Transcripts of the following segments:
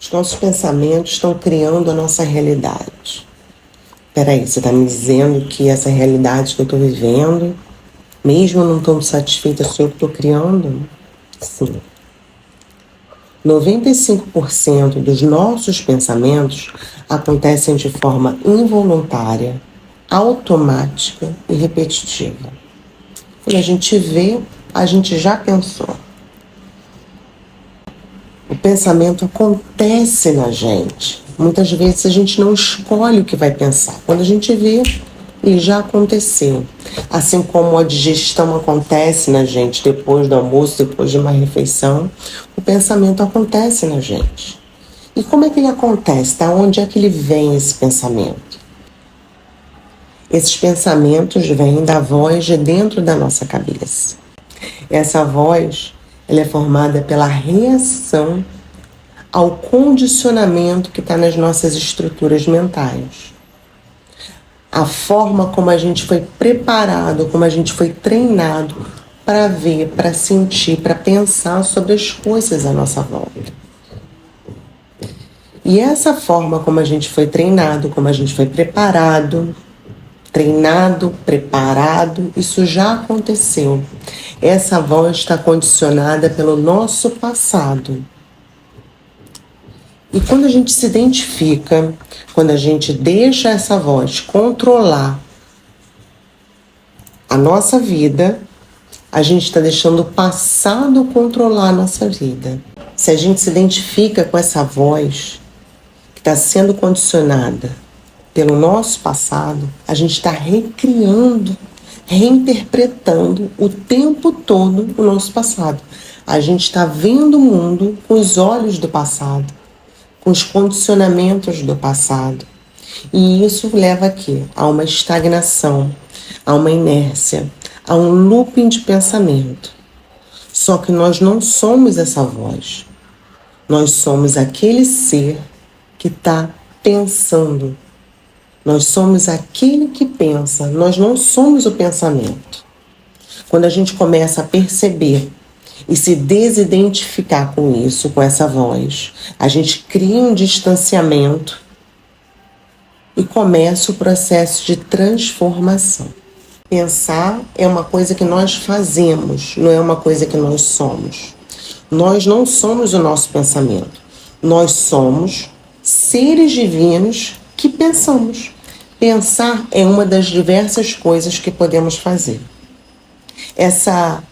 Os nossos pensamentos estão criando a nossa realidade. Peraí, você está me dizendo que essa realidade que eu estou vivendo, mesmo não estando satisfeita, sou eu que estou criando? Sim. 95% dos nossos pensamentos acontecem de forma involuntária, automática e repetitiva. Quando a gente vê, a gente já pensou. O pensamento acontece na gente. Muitas vezes a gente não escolhe o que vai pensar. Quando a gente vê, ele já aconteceu. Assim como a digestão acontece na gente depois do almoço, depois de uma refeição, o pensamento acontece na gente. E como é que ele acontece? Da onde é que ele vem, esse pensamento? Esses pensamentos vêm da voz de dentro da nossa cabeça. Essa voz, ela é formada pela reação ao condicionamento que está nas nossas estruturas mentais. A forma como a gente foi preparado, como a gente foi treinado para ver, para sentir, para pensar sobre as coisas à nossa volta. E essa forma como a gente foi treinado, como a gente foi preparado, isso já aconteceu. Essa voz está condicionada pelo nosso passado. E quando a gente se identifica, quando a gente deixa essa voz controlar a nossa vida, a gente está deixando o passado controlar a nossa vida. Se a gente se identifica com essa voz que está sendo condicionada pelo nosso passado, a gente está recriando, reinterpretando o tempo todo o nosso passado. A gente está vendo o mundo com os olhos do passado, com os condicionamentos do passado. E isso leva aqui a uma estagnação, a uma inércia, a um looping de pensamento. Só que nós não somos essa voz. Nós somos aquele ser que está pensando. Nós somos aquele que pensa, nós não somos o pensamento. Quando a gente começa a perceber e se desidentificar com isso, com essa voz, a gente cria um distanciamento e começa o processo de transformação. Pensar é uma coisa que nós fazemos, não é uma coisa que nós somos. Nós não somos o nosso pensamento. Nós somos seres divinos que pensamos. Pensar é uma das diversas coisas que podemos fazer. Essa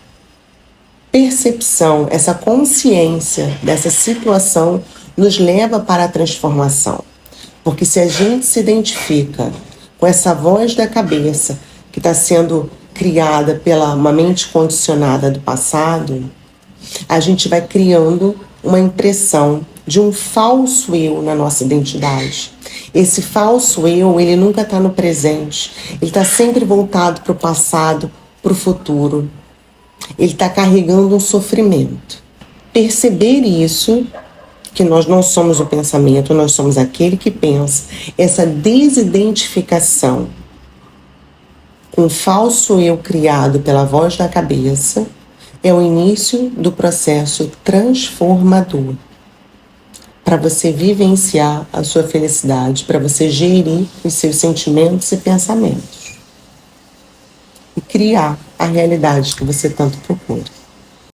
percepção, essa consciência dessa situação nos leva para a transformação. Porque se a gente se identifica com essa voz da cabeça que está sendo criada pela uma mente condicionada do passado, a gente vai criando uma impressão de um falso eu na nossa identidade. Esse falso eu, ele nunca está no presente. Ele está sempre voltado para o passado, para o futuro. Ele está carregando um sofrimento. Perceber isso, que nós não somos o pensamento, nós somos aquele que pensa. Essa desidentificação com o falso eu criado pela voz da cabeça é o início do processo transformador. Para você vivenciar a sua felicidade, para você gerir os seus sentimentos e pensamentos. E criar a realidade que você tanto procura.